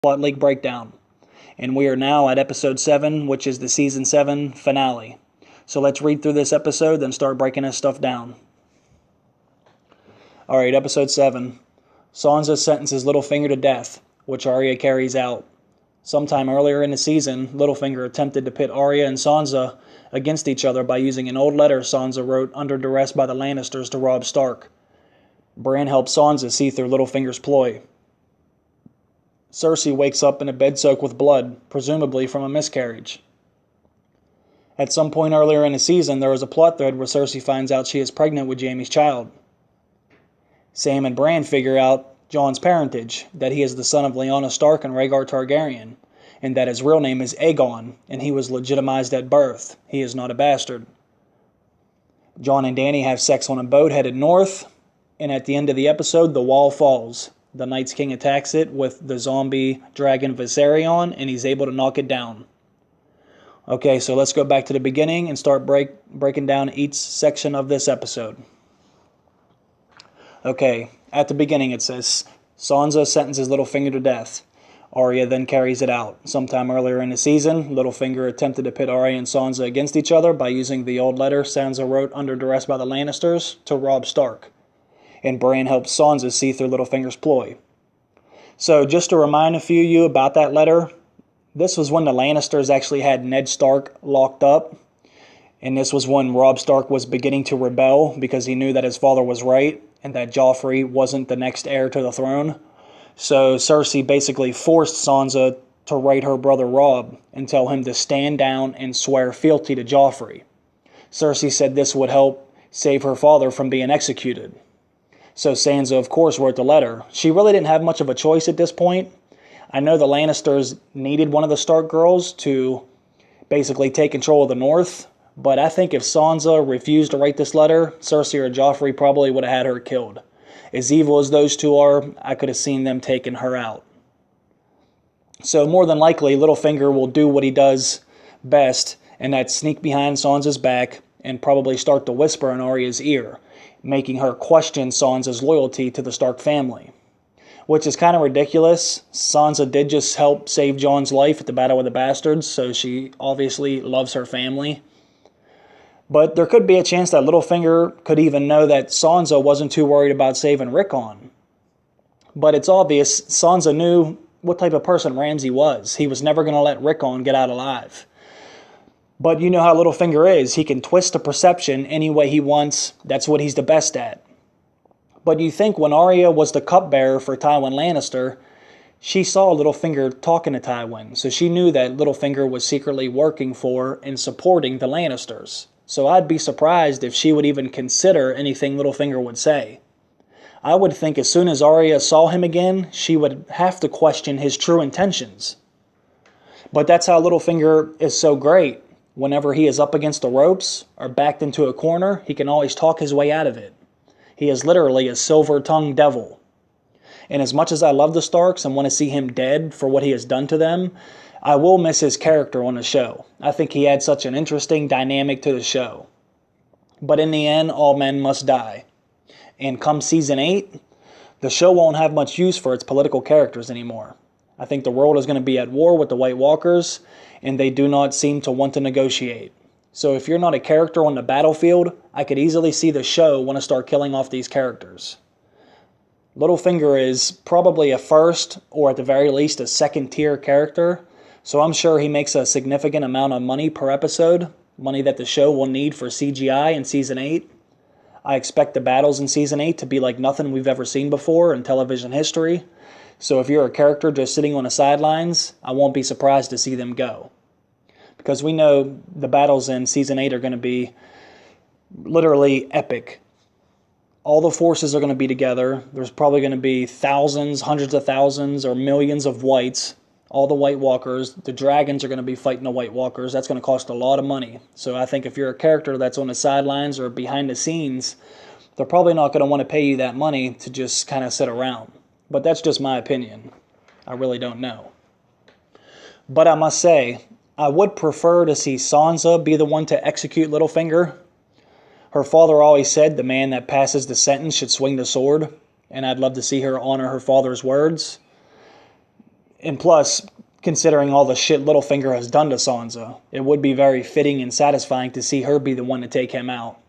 Plot League Breakdown. And we are now at episode 7, which is the season 7 finale. So let's read through this episode, then start breaking this stuff down. Alright, episode 7. Sansa sentences Littlefinger to death, which Arya carries out. Sometime earlier in the season, Littlefinger attempted to pit Arya and Sansa against each other by using an old letter Sansa wrote under duress by the Lannisters to Robb Stark. Bran helps Sansa see through Littlefinger's ploy. Cersei wakes up in a bed soaked with blood, presumably from a miscarriage. At some point earlier in the season, there was a plot thread where Cersei finds out she is pregnant with Jaime's child. Sam and Bran figure out Jon's parentage, that he is the son of Lyanna Stark and Rhaegar Targaryen, and that his real name is Aegon, and he was legitimized at birth. He is not a bastard. Jon and Dany have sex on a boat headed north, and at the end of the episode, the wall falls. The Night's King attacks it with the zombie dragon Viserion, and he's able to knock it down. Okay, so let's go back to the beginning and start breaking down each section of this episode. Okay, at the beginning it says, Sansa sentences Littlefinger to death. Arya then carries it out. Sometime earlier in the season, Littlefinger attempted to pit Arya and Sansa against each other by using the old letter Sansa wrote under duress by the Lannisters to Robb Stark. And Bran helps Sansa see through Littlefinger's ploy. So just to remind a few of you about that letter, this was when the Lannisters actually had Ned Stark locked up. And this was when Robb Stark was beginning to rebel because he knew that his father was right and that Joffrey wasn't the next heir to the throne. So Cersei basically forced Sansa to write her brother Robb and tell him to stand down and swear fealty to Joffrey. Cersei said this would help save her father from being executed. So Sansa, of course, wrote the letter. She really didn't have much of a choice at this point. I know the Lannisters needed one of the Stark girls to basically take control of the North, but I think if Sansa refused to write this letter, Cersei or Joffrey probably would have had her killed. As evil as those two are, I could have seen them taking her out. So more than likely, Littlefinger will do what he does best, and that's sneak behind Sansa's back and probably start to whisper in Arya's ear, making her question Sansa's loyalty to the Stark family. Which is kind of ridiculous. Sansa did just help save Jon's life at the Battle of the Bastards, so she obviously loves her family. But there could be a chance that Littlefinger could even know that Sansa wasn't too worried about saving Rickon. But it's obvious Sansa knew what type of person Ramsay was. He was never going to let Rickon get out alive. But you know how Littlefinger is. He can twist the perception any way he wants. That's what he's the best at. But you think when Arya was the cupbearer for Tywin Lannister, she saw Littlefinger talking to Tywin. So she knew that Littlefinger was secretly working for and supporting the Lannisters. So I'd be surprised if she would even consider anything Littlefinger would say. I would think as soon as Arya saw him again, she would have to question his true intentions. But that's how Littlefinger is so great. Whenever he is up against the ropes or backed into a corner, he can always talk his way out of it. He is literally a silver-tongued devil. And as much as I love the Starks and want to see him dead for what he has done to them, I will miss his character on the show. I think he had such an interesting dynamic to the show. But in the end, all men must die. And come season 8, the show won't have much use for its political characters anymore. I think the world is going to be at war with the White Walkers, and they do not seem to want to negotiate. So if you're not a character on the battlefield, I could easily see the show want to start killing off these characters. Littlefinger is probably a first, or at the very least a second-tier character, so I'm sure he makes a significant amount of money per episode, money that the show will need for CGI in Season 8. I expect the battles in Season 8 to be like nothing we've ever seen before in television history, so if you're a character just sitting on the sidelines, I won't be surprised to see them go. Because we know the battles in Season 8 are going to be literally epic. All the forces are going to be together. There's probably going to be thousands, hundreds of thousands, or millions of whites. All the White Walkers. The dragons are going to be fighting the White Walkers. That's going to cost a lot of money. So I think if you're a character that's on the sidelines or behind the scenes, they're probably not going to want to pay you that money to just kind of sit around. But that's just my opinion. I really don't know. But I must say, I would prefer to see Sansa be the one to execute Littlefinger. Her father always said the man that passes the sentence should swing the sword, and I'd love to see her honor her father's words. And plus, considering all the shit Littlefinger has done to Sansa, it would be very fitting and satisfying to see her be the one to take him out.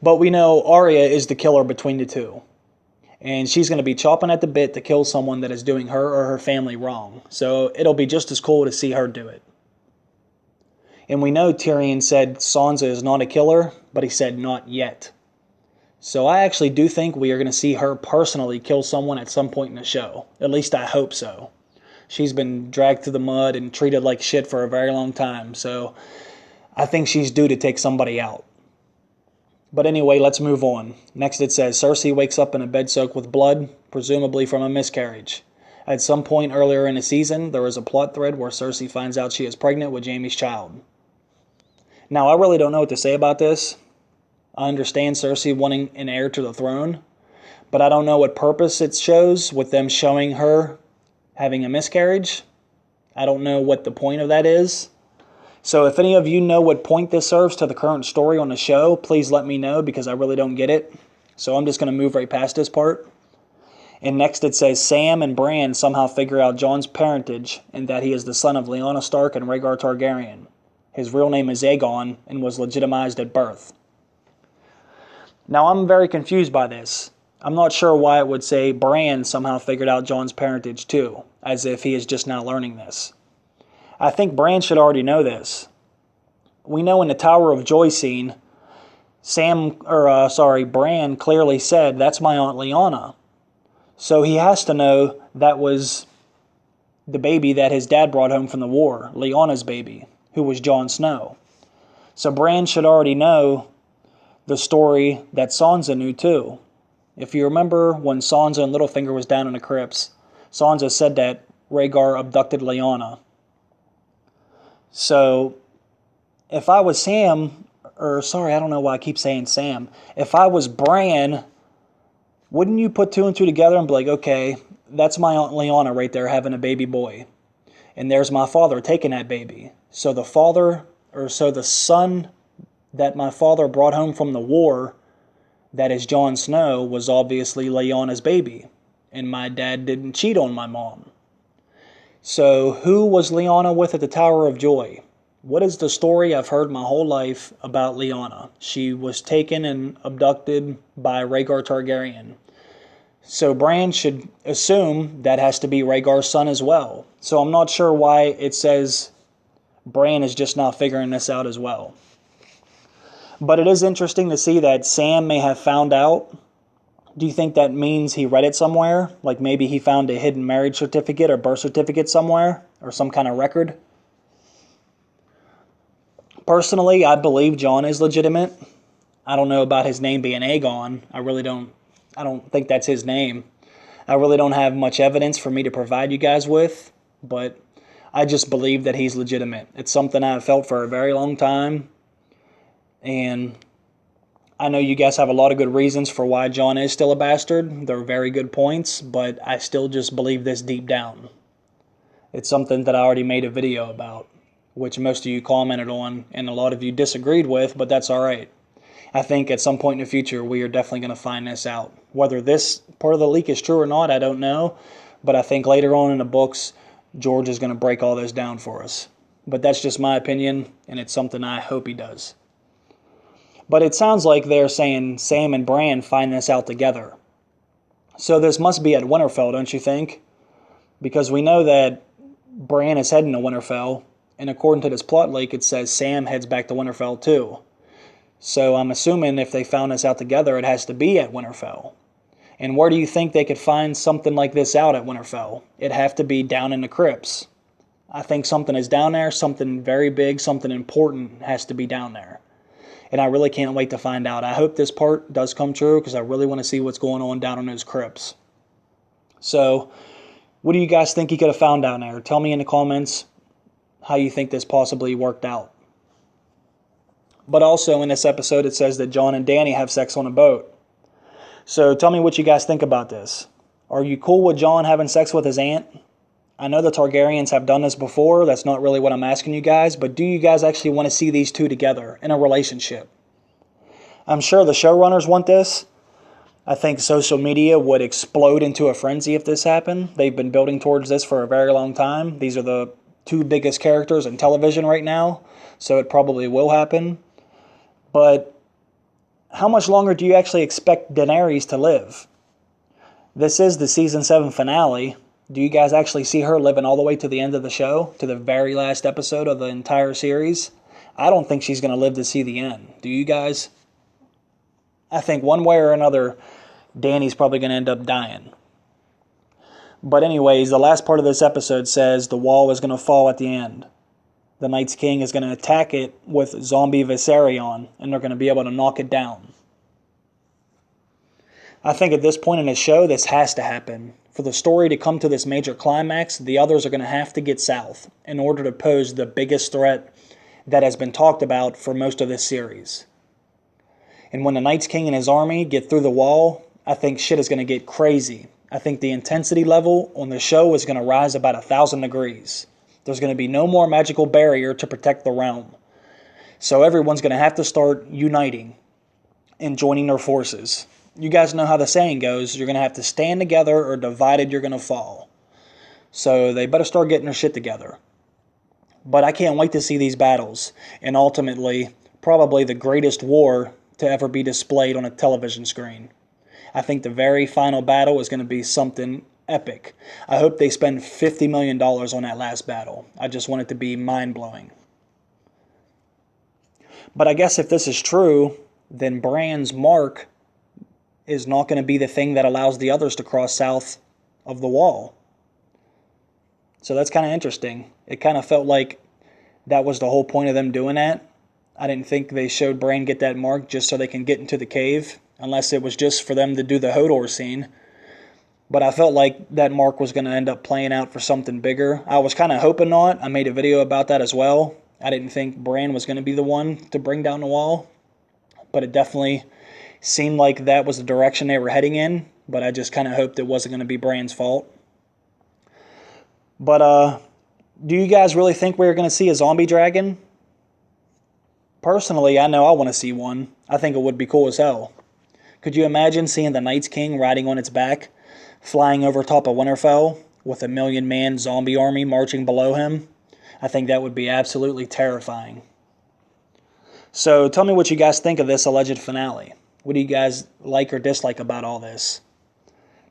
But we know Arya is the killer between the two. And she's going to be chopping at the bit to kill someone that is doing her or her family wrong. So it'll be just as cool to see her do it. And we know Tyrion said Sansa is not a killer, but he said not yet. So I actually do think we are going to see her personally kill someone at some point in the show. At least I hope so. She's been dragged through the mud and treated like shit for a very long time. So I think she's due to take somebody out. But anyway, let's move on. Next it says, Cersei wakes up in a bed soaked with blood, presumably from a miscarriage. At some point earlier in the season, there is a plot thread where Cersei finds out she is pregnant with Jaime's child. Now, I really don't know what to say about this. I understand Cersei wanting an heir to the throne, but I don't know what purpose it shows with them showing her having a miscarriage. I don't know what the point of that is. So if any of you know what point this serves to the current story on the show, please let me know because I really don't get it. So I'm just going to move right past this part. And next it says Sam and Bran somehow figure out Jon's parentage and that he is the son of Lyanna Stark and Rhaegar Targaryen. His real name is Aegon and was legitimized at birth. Now I'm very confused by this. I'm not sure why it would say Bran somehow figured out Jon's parentage too, as if he is just now learning this. I think Bran should already know this. We know in the Tower of Joy scene, Bran clearly said, "That's my Aunt Lyanna." So he has to know that was the baby that his dad brought home from the war, Lyanna's baby, who was Jon Snow. So Bran should already know the story that Sansa knew too. If you remember when Sansa and Littlefinger was down in the crypts, Sansa said that Rhaegar abducted Lyanna. So, if I was I don't know why I keep saying Sam. If I was Bran, wouldn't you put two and two together and be like, okay, that's my Aunt Lyanna right there having a baby boy. And there's my father taking that baby. So the son that my father brought home from the war, that is Jon Snow, was obviously Lyanna's baby. And my dad didn't cheat on my mom. So, who was Lyanna with at the Tower of Joy? What is the story I've heard my whole life about Lyanna? She was taken and abducted by Rhaegar Targaryen. So Bran should assume that has to be Rhaegar's son as well. So I'm not sure why it says Bran is just now figuring this out as well. But it is interesting to see that Sam may have found out. Do you think that means he read it somewhere? Like maybe he found a hidden marriage certificate or birth certificate somewhere? Or some kind of record? Personally, I believe Jon is legitimate. I don't know about his name being Aegon. I don't think that's his name. I really don't have much evidence for me to provide you guys with. But I just believe that he's legitimate. It's something I've felt for a very long time. And I know you guys have a lot of good reasons for why Jon is still a bastard. They're very good points, but I still just believe this deep down. It's something that I already made a video about, which most of you commented on, and a lot of you disagreed with, but that's alright. I think at some point in the future, we are definitely going to find this out. Whether this part of the leak is true or not, I don't know, but I think later on in the books, George is going to break all this down for us. But that's just my opinion, and it's something I hope he does. But it sounds like they're saying Sam and Bran find this out together. So this must be at Winterfell, don't you think? Because we know that Bran is heading to Winterfell, and according to this plot leak, it says Sam heads back to Winterfell too. So I'm assuming if they found this out together, it has to be at Winterfell. And where do you think they could find something like this out at Winterfell? It'd have to be down in the crypts. I think something is down there, something very big, something important has to be down there. And I really can't wait to find out. I hope this part does come true because I really want to see what's going on down in those crypts. So, what do you guys think he could have found down there? Tell me in the comments how you think this possibly worked out. But also in this episode it says that Jon and Dany have sex on a boat. So tell me what you guys think about this. Are you cool with Jon having sex with his aunt? I know the Targaryens have done this before. That's not really what I'm asking you guys. But do you guys actually want to see these two together in a relationship? I'm sure the showrunners want this. I think social media would explode into a frenzy if this happened. They've been building towards this for a very long time. These are the two biggest characters in television right now, so it probably will happen. But how much longer do you actually expect Daenerys to live? This is the season 7 finale. Do you guys actually see her living all the way to the end of the show, to the very last episode of the entire series? I don't think she's going to live to see the end. Do you guys? I think one way or another, Dany's probably going to end up dying. But anyways, the last part of this episode says the wall is going to fall at the end. The Night's King is going to attack it with zombie Viserion, and they're going to be able to knock it down. I think at this point in the show, this has to happen. For the story to come to this major climax, the others are going to have to get south in order to pose the biggest threat that has been talked about for most of this series. And when the Night's King and his army get through the wall, I think shit is going to get crazy. I think the intensity level on the show is going to rise about 1,000 degrees. There's going to be no more magical barrier to protect the realm. So everyone's going to have to start uniting and joining their forces. You guys know how the saying goes, you're going to have to stand together or divided you're going to fall. So they better start getting their shit together. But I can't wait to see these battles, and ultimately, probably the greatest war to ever be displayed on a television screen. I think the very final battle is going to be something epic. I hope they spend $50 million on that last battle. I just want it to be mind-blowing. But I guess if this is true, then Bran's mark is not going to be the thing that allows the others to cross south of the wall. So that's kind of interesting. It kind of felt like that was the whole point of them doing that. I didn't think they showed Bran get that mark just so they can get into the cave, unless it was just for them to do the Hodor scene. But I felt like that mark was going to end up playing out for something bigger. I was kind of hoping not. I made a video about that as well. I didn't think Bran was going to be the one to bring down the wall. But it definitely seemed like that was the direction they were heading in. But I just kind of hoped it wasn't going to be Bran's fault. But do you guys really think we're going to see a zombie dragon? Personally, I know I want to see one. I think it would be cool as hell. Could you imagine seeing the Night's King riding on its back, flying over top of Winterfell, with a 1,000,000-man zombie army marching below him? I think that would be absolutely terrifying. So tell me what you guys think of this alleged finale. What do you guys like or dislike about all this?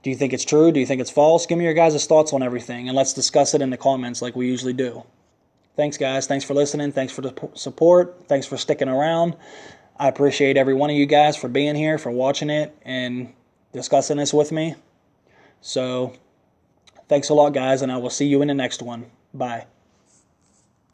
Do you think it's true? Do you think it's false? Give me your guys' thoughts on everything, and let's discuss it in the comments like we usually do. Thanks, guys. Thanks for listening. Thanks for the support. Thanks for sticking around. I appreciate every one of you guys for being here, for watching it, and discussing this with me. So, thanks a lot, guys, and I will see you in the next one. Bye.